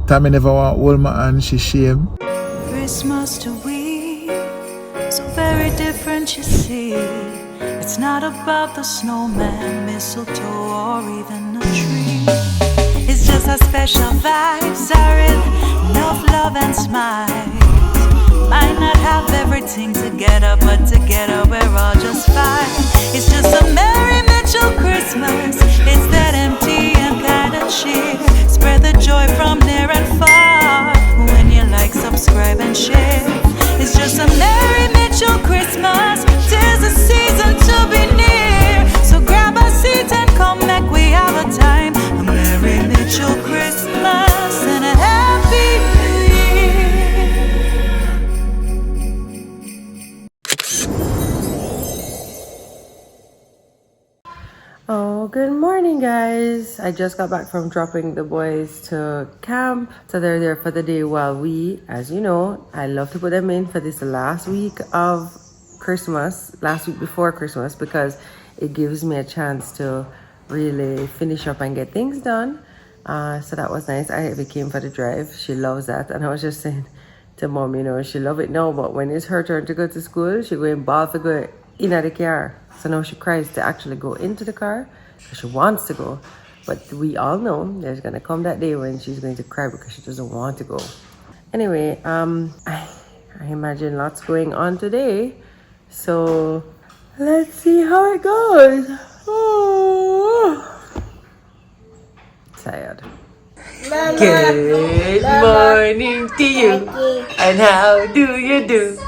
Tami never want hold my hand, she shame. Christmas to we, so very different you see. It's not about the snowman, mistletoe, or even a tree. It's just our special vibes are in enough love and smiles. Might not have everything together, but together we're all just fine. It's just a Merry Mitchell Christmas. It's that empty and kind of cheer. Spread the joy from near and far. When you like, subscribe and share. It's just a Merry Mitchell Christmas. 'Tis a season to be near. So grab a seat and come back, we have a time. A Merry Mitchell Christmas and a Happy New Year. Oh, good morning, guys. I just got back from dropping the boys to camp. So they're there for the day while we, as you know, I love to put them in for this last week of Christmas, last week before Christmas, because it gives me a chance to really finish up and get things done. So that was nice. I came for the drive. She loves that. And I was just saying to mom, you know, she love it now, but when it's her turn to go to school, she go and bawl to go in the car. So now she cries to actually go into the car because she wants to go. But we all know there's going to come that day when she's going to cry because she doesn't want to go. Anyway, I imagine lots going on today. So let's see how it goes. Oh, tired. Good morning to you. And how do you do?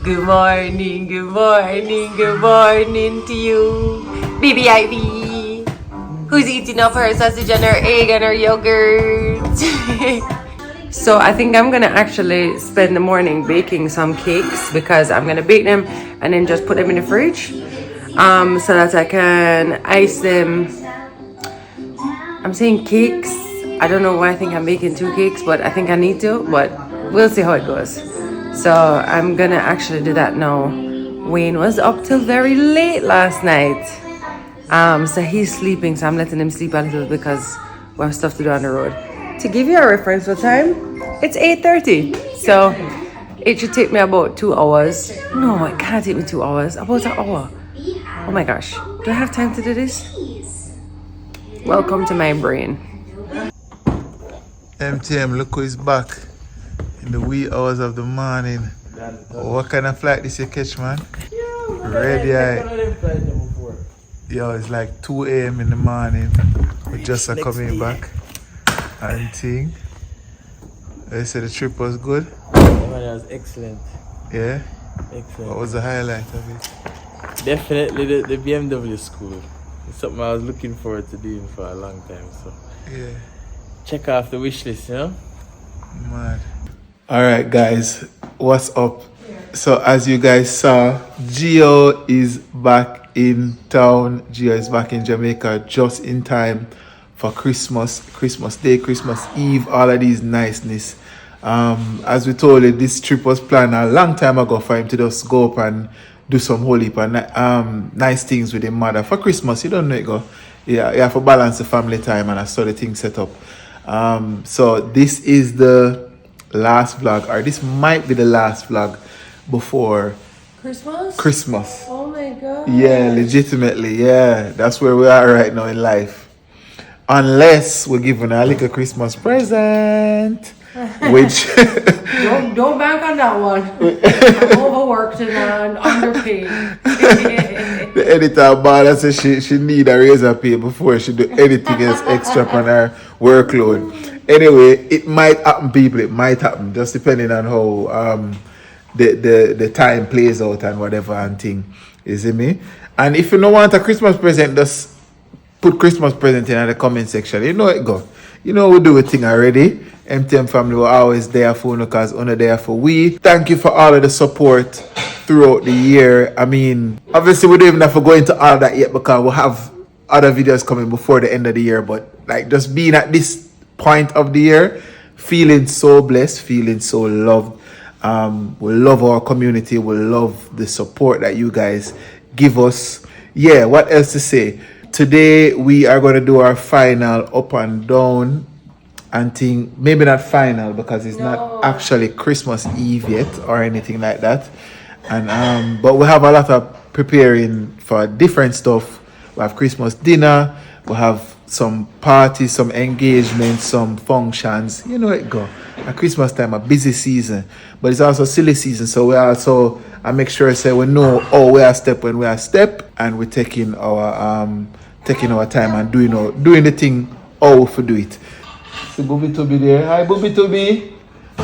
Good morning, good morning, good morning to you. BBIB. Who's eating up her sausage and her egg and her yogurt? So I think I'm gonna actually spend the morning baking some cakes because I'm gonna bake them and then just put them in the fridge. So that I can ice them. I'm saying cakes. I don't know why I think I'm making 2 cakes, but I think I need to, but we'll see how it goes. So I'm gonna actually do that now. Wayne was up till very late last night. So he's sleeping, so I'm letting him sleep a little because we have stuff to do on the road. To give you a reference for time, it's 8:30. So it should take me about 2 hours. No, it can't take me 2 hours, about an hour. Oh my gosh, do I have time to do this? Welcome to my brain. MTM, look who is back in the wee hours of the morning. What kind of flight this you catch, man? Ready eye. Yo, it's like 2 a.m. in the morning. We just are coming back and thing. They said the trip was good. That was excellent. Yeah? Excellent. What was the highlight of it? Definitely the BMW school. It's something I was looking forward to doing for a long time. So Yeah. check off the wish list, you know? Mad. Alright guys, what's up? So as you guys saw, Gio is back in town. Gio is back in Jamaica just in time for Christmas, Christmas Day, Christmas Eve, all of these niceness. As we told you, this trip was planned a long time ago for him to just go up and do some whole heap and nice things with his mother. For Christmas, you don't know it go. Yeah, you have to balance the family time and I saw the thing set up. So this is the last vlog, or this might be the last vlog before Christmas. Oh my god. Yeah, legitimately, yeah. That's where we are right now in life. Unless we're given a little Christmas present. Which don't bank on that one. I'm overworked and underpaid. the editor Bala says she need a razor pay before she do anything else extra on her workload. Anyway, it might happen, people. It might happen, just depending on how the time plays out and whatever and thing. You see me? And if you don't want a Christmas present, just put Christmas present in the comment section. You know it go. You know we do a thing already. MTM family were always there for you because we're there for we. Thank you for all of the support throughout the year. I mean, obviously we don't even have to go into all that yet because we'll have other videos coming before the end of the year. But like just being at this point of the year, feeling so blessed, feeling so loved. We love our community. We love the support that you guys give us. Yeah, what else to say? Today we are going to do our final up and down and thing. Maybe not final because it's not actually Christmas Eve yet or anything like that. And but we have a lot of preparing for different stuff. We have Christmas dinner. We have some parties, some engagements, some functions. You know it go. At Christmas time, a busy season, but it's also silly season. So we also I make sure say we know how we are step when we are step, and we're taking our time and doing the thing how we do it. See Booby Toby there. Hi Booby Toby.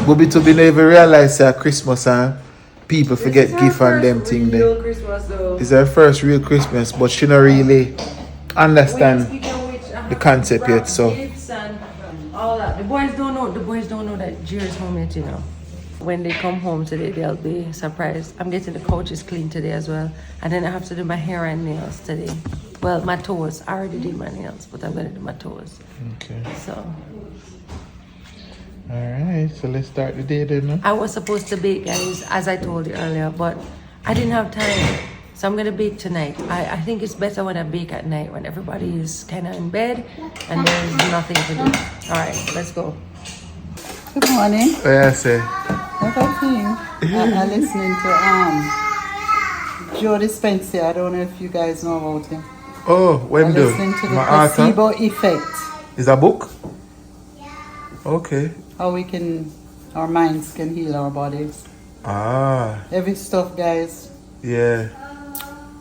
Booby Toby never realize that Christmas and people forget gift and them thing there. It's her first real Christmas, but she don't really understand the concept yet. So all that. The boys don't know that Jerry's home yet, you know. When they come home today, they'll be surprised. I'm getting the couches clean today as well. And then I have to do my hair and nails today. Well, my toes. I already did my nails, but I'm going to do my toes. okay. So, Alright, so let's start the day then. No? I was supposed to bake, guys, as I told you earlier, but I didn't have time. So I'm going to bake tonight. I think it's better when I bake at night, when everybody is kind of in bed and there's nothing to do. Alright, let's go. Good morning. Oh, yeah, say. What I think, I'm listening to Joe Dispenza. I don't know if you guys know about him. Oh, when I'm do? listening to the My author? placebo effect. Is that a book? Okay. How our minds can heal our bodies. Ah, Heavy stuff, guys. yeah.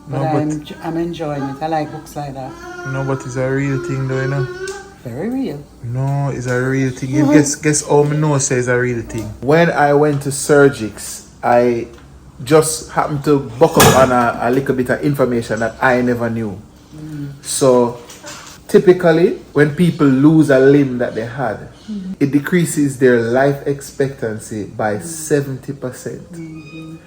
But I'm enjoying it. I like books like that. No, but it's a real thing though, you know. Very real. No, it's a real thing. You guess all me know says a real thing. When I went to Surgics, I just happened to buck up on a little bit of information that I never knew. So typically when people lose a limb that they had, it decreases their life expectancy by 70%.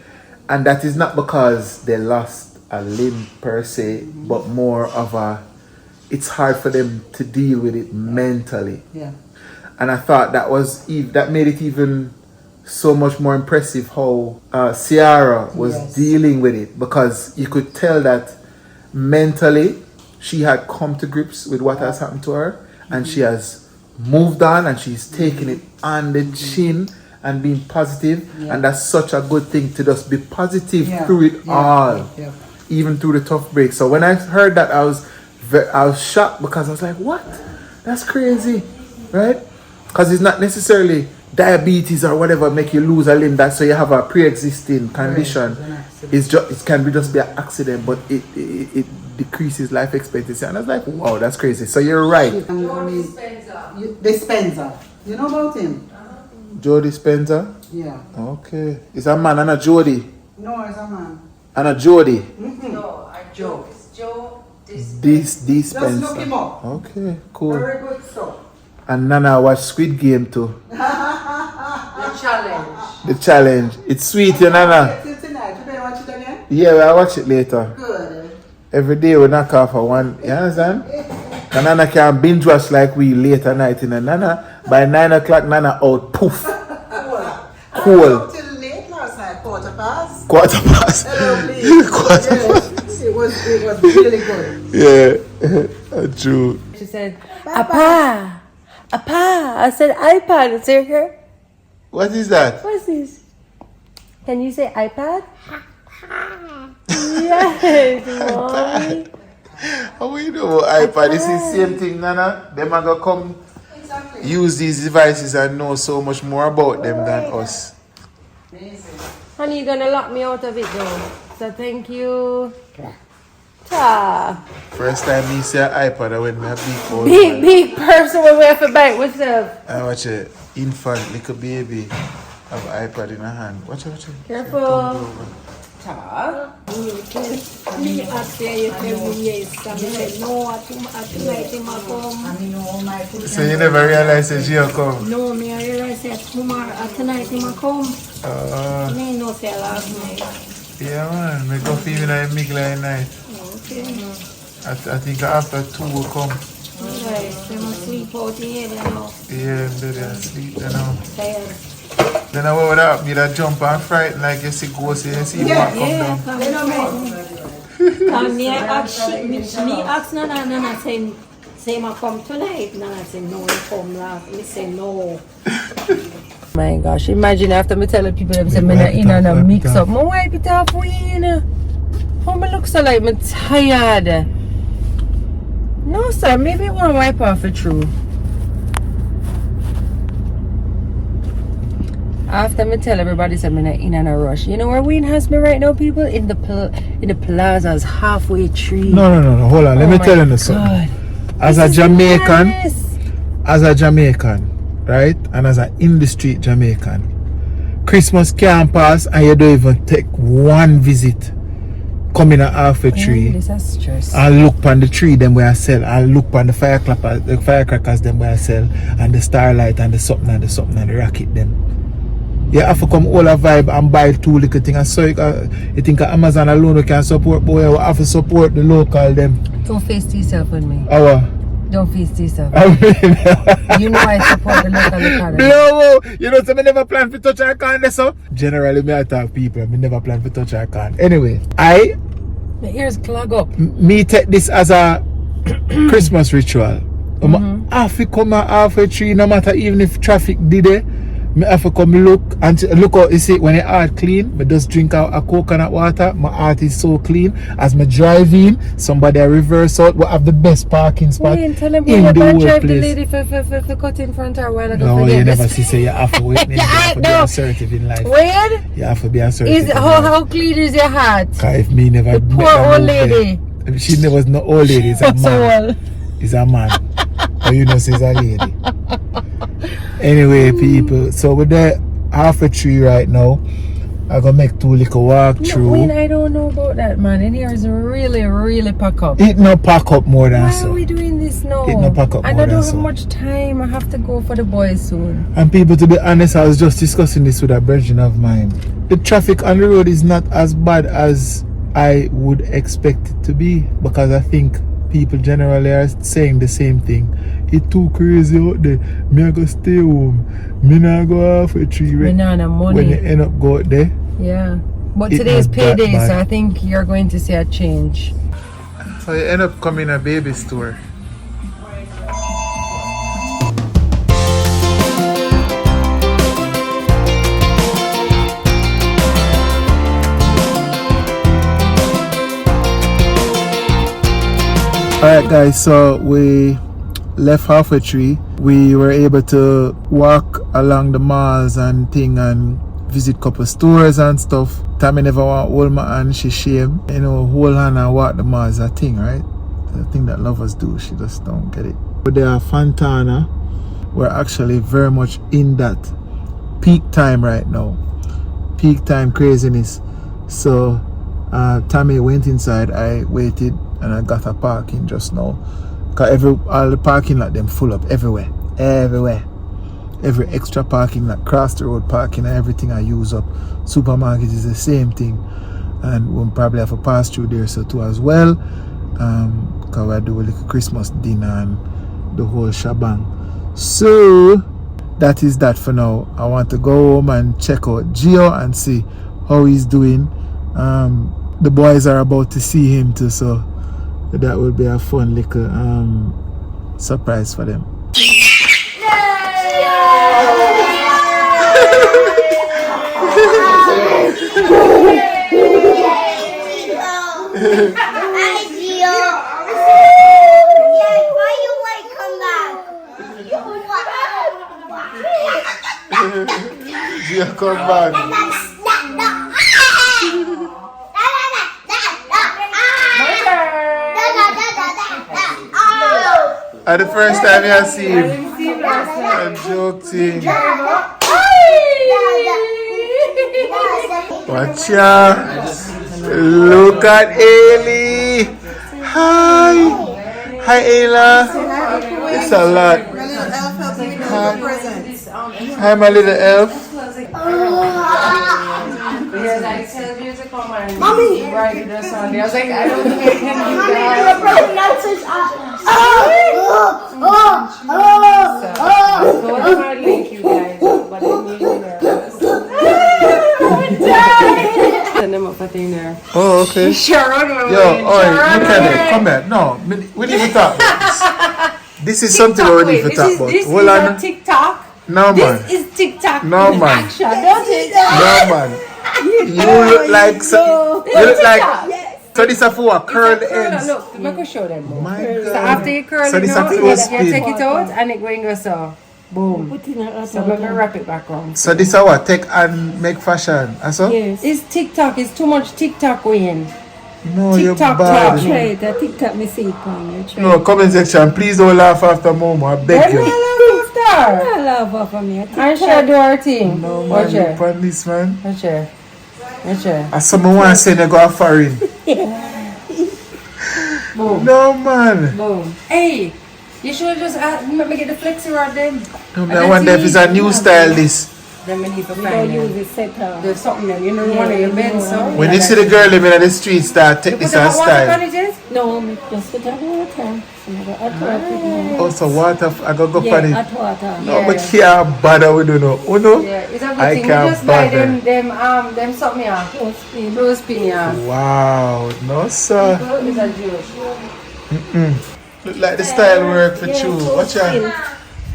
And that is not because they lost a limb per se, but more of it's hard for them to deal with it mentally. Yeah. And I thought that made it even so much more impressive how Ciara was dealing with it, because you could tell that mentally she had come to grips with what has happened to her, and she has moved on and she's taking it on the chin and being positive. And that's such a good thing, to just be positive through it all, even through the tough breaks. So when I heard that, I was shocked, because I was like, what? That's crazy, right? Because it's not necessarily diabetes or whatever make you lose a limb. That's so you have a pre-existing condition. It can be just be an accident, but it decreases life expectancy. And I was like, wow, that's crazy. So you're right. Dispenza. You know about him? Joe Dispenza? Yeah. Okay. Is a man and a Jody? No, it's a man. And a Jody? No, Joe. It's Joe Just look him Dispenza. up. Okay, cool. Very good stuff. And Nana watch Squid Game too. The challenge. The challenge. It's sweet, you Nana. Till tonight. You better watch it again? Yeah, I'll watch it later. Good. Every day we knock off for one. You understand? And Nana can binge watch like we late at night in a Nana. By 9 o'clock, Nana out. Poof. Cool. Till late last night, quarter past. Quarter past. Hello, please. Quarter past. Yes, it was really good. Yeah. True. She said, Appa. I said, iPad. Is it here? What is that? What's this? Can you say iPad? Yes, mommy. How we know iPad? This is the same thing, Nana. Them are gonna come use these devices and know so much more about them than us. Honey, you're gonna lock me out of it though. So thank you. Ta. First time me see an iPad, I went with a big old man. Big person when we have to bite myself. I watch a infant, little baby, have an iPad in her hand. Watch it. Careful. Me ask you tell me yes, and I said no, at tonight him a come. So you never realize that she'll come? No, me I realize that tomorrow at tonight him a come. Me no say last night. Yeah man, me go feel in a middle at night. Okay. I think after 2 will come. Alright, they must sleep out here now. Yeah, they sleep now. Tired. Then I would have me that jump and frighten like you see ghosts, you see what come down. Come me ask Nana say say I come tonight. And I say no, you come last. Me say no. My gosh, imagine after me telling people them say me not in and a mix up. My wipe it off for you know. How me look so like me tired. No sir, maybe one wipe off it true. After me tell everybody say me not in and a rush. You know where Wayne has me right now, people? In the plazas halfway tree. No. Hold on. Let me tell you something. As a Jamaican, right? And as an in the street Jamaican, Christmas can't pass and you don't even take one visit. Come in a halfway tree and look on the tree them where I sell. And look on the firecrackers them where I sell. And the starlight and the something and the rocket them. You have to come all a vibe and buy two little things. So you think Amazon alone can support, boy, you have to support the local them. Don't face yourself with me. Don't face yourself. You know I support the local economy. No, you know, so I never plan to touch our can. So generally, me I talk people, I never plan to touch our can. Anyway, my ears clog up. Me take this as a Christmas ritual. I have to come out halfway tree, no matter even if traffic did it. I have to come look and look out. You see, when your heart clean, I just drink out a coconut water. My heart is so clean. As I drive in, somebody reverse out. We have the best parking spot in the whole drive place. The lady for cut in front of her while ago. No, you never see. Say you have to wait. You have to be assertive in life. Where? You have to be assertive. How clean is your heart? If me never. The poor old lady. She never was no old lady. It's a man. It's a man. Or you know, she's a lady. Anyway, people, so with the halfway tree right now, I'm gonna make two little walk through. Wayne, I don't know about that, man. In here is really pack up. It no pack up more than so. Why are we doing this now? It no pack up more than so. I don't have much time. I have to go for the boys soon. And people, to be honest, I was just discussing this with a brethren of mine. The traffic on the road is not as bad as I would expect it to be, because I think people generally are saying the same thing. It's too crazy out there. Me I go stay home. Me not go halfway tree. Me not have money. When you end up go out there. Yeah. But today is payday, so I think you're going to see a change. So you end up coming a baby store. Alright guys, so we left halfway tree. We were able to walk along the malls and thing and visit couple stores and stuff. Tami never want hold my hand, she shame. You know, hold hand and walk the malls, a thing, right? The thing that lovers do, she just don't get it. But there are Fontana. We're actually very much in that peak time right now. Peak time craziness. So Tami went inside, I waited and I got a parking just now. Cause all the parking lot them full up everywhere. Every extra parking lot, cross the road parking and everything I use up. Supermarket is the same thing. And we'll probably have to pass through there so too as well. Cause I do a little Christmas dinner and the whole shebang. So that is that for now. I want to go home and check out Gio and see how he's doing. The boys are about to see him too, so that will be a fun little surprise for them. Gio, come back. And the first time I see him, I'm joking. Watch out. Look at Ailey. Hi. Hi, Ayla. It's a lot. Hi, my little elf. Mommy! Right, that's on there. I was like, I don't think I can do that. So it's hard link you guys, but it made me nervous. Send them up a thing there. Oh, okay. Sharon, yo, oh, look at it. Come here. No, we need to talk about this. This is something we need to talk about. This Hold is on. a TikTok. No, man. This is TikTok No, in man. action, don't it? No, man. You look like you look like. So this is for curl the ends. Look, I'm going to show them. My So God. after you curl So it this out, a you clothespin. take it out and it going to go so. Boom. So I'm going to wrap it back on. So this is what take and make fashion. Also? Yes. It's TikTok. It's too much TikTok going. No, you're TikTok bad. talk. Try it. I TikTok me see it on you. Try No, it. comment section. Please don't laugh after Momo. I beg you. I I love her for me. I And she do her thing. No, Watch man. her. Look on this, man. Watch her. Watch her. As someone want to say they go a foreign. Boom. No, man. Boom. Hey, you should just let me get the flexi rod then. No, man. I wonder if it's a new style, this. Then we need to don't find use them. it set out. There's something then. You know one of your beds, so. When you see the girl living on the street start, take Put this the as hot water style. bandages? No, me just put hot water. Some of the hot water. Also, water, I go go Yeah, for it. hot water. No, Yeah. but can't bother with you know. Oh no? Yeah, it's a good I thing. We can't just buy bother. them something yeah. Clothespin. Clothespin yeah. Wow, no sir. It's a juice. Look like the style work for you. Watch out.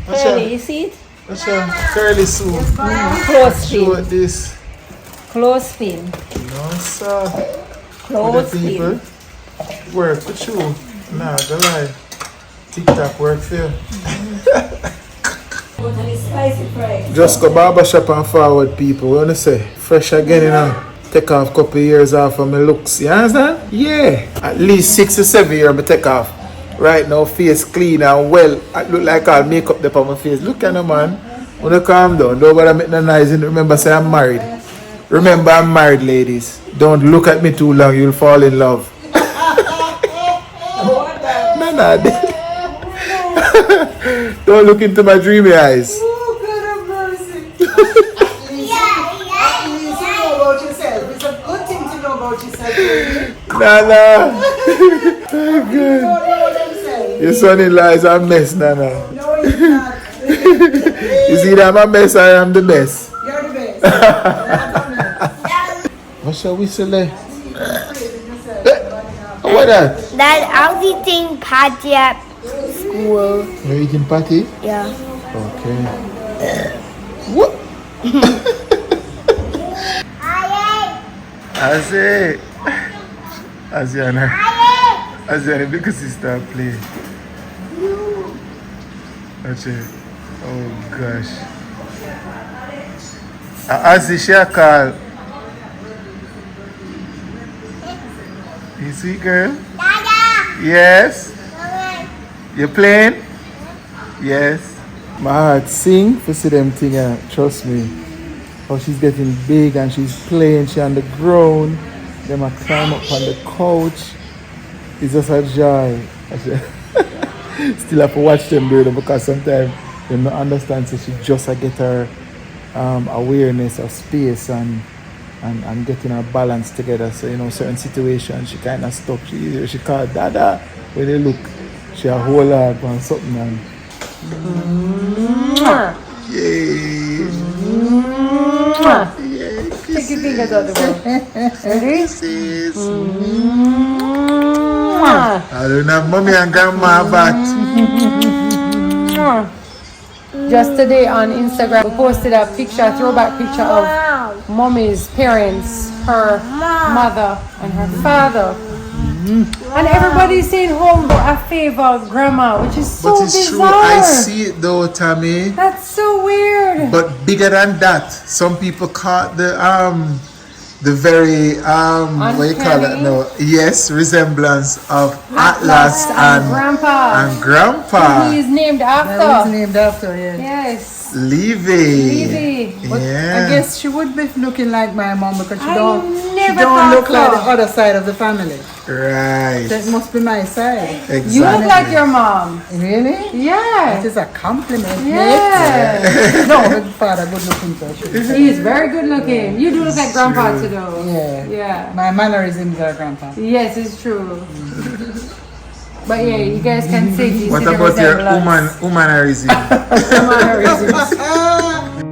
Watch Curly, out. you see it? Watch out. Curly Sue. Show Clothespin. this. Clothespin. No sir. For the Clothespin. people. Work for you. Nah, go lie. TikTok work for you. Spicy fry. Just go barbershop and forward people. What you say? Fresh again, you know. Take off couple years off of my looks. You understand? Yeah. At least 6 to 7 years I take off. Right now, face clean and well. I look like I'll make up the on my face. Look at the man. When you calm down, don't bother make no noise. Remember, say I'm married. Remember, I'm married, ladies. Don't look at me too long. You'll fall in love. No. Don't look into my dreamy eyes. Oh, God have mercy. At least you know about yourself. It's a good thing to know about yourself. Nana. You don't know about yourself. Your son-in-law is a mess, Nana. No, he's not. You see that I'm a mess, I am the best. You're the best. That's a mess. What shall we select? What that? Dad, I was eating patty at school. You're eating patty? Yeah. Okay. What? Asiana. Asiana, because she start playing. Okay. Oh gosh. Asi, she a call. You see, girl? Dada! Yes. You playing? Yes. My heart sing to see them thing, trust me. Oh, she's getting big and she's playing, she on the ground. Them a climb up on the couch. It's just a joy. Still have to watch them do it because sometimes they don't understand, so she just get her awareness of space and getting her balance together. So, you know, certain situations she kind of stuck. She call Dada. When they look, she a whole lot on something. And yay! Take your fingers out the way. Ready? I don't have mommy and grandma but Just today on Instagram, we posted a picture, a throwback picture of mommy's parents, her mother and her father. And everybody's saying home a favor of grandma, which is so but it's bizarre. true. I see it though, Tami. That's so weird. But bigger than that, some people caught the very what you call it Uncanny? now? Yes, resemblance of Atlas and Grandpa. and Grandpa. He is named That was after. named after, yeah. Yes. Levy. Levy. But Yeah. I guess she would be looking like my mom because she I don't never thought look like so. the other side of the family. Right. That must be my side. Exactly. You look like your mom. Really? That Yeah. is a compliment. Yeah. mate. No, my father good looking too. He is very good looking. You do look like grandpa too though. Yeah. Yeah. My mannerisms are grandpa. Yes, it's true. But yeah, you guys can see. What about your woman, womanerism? Mannerisms.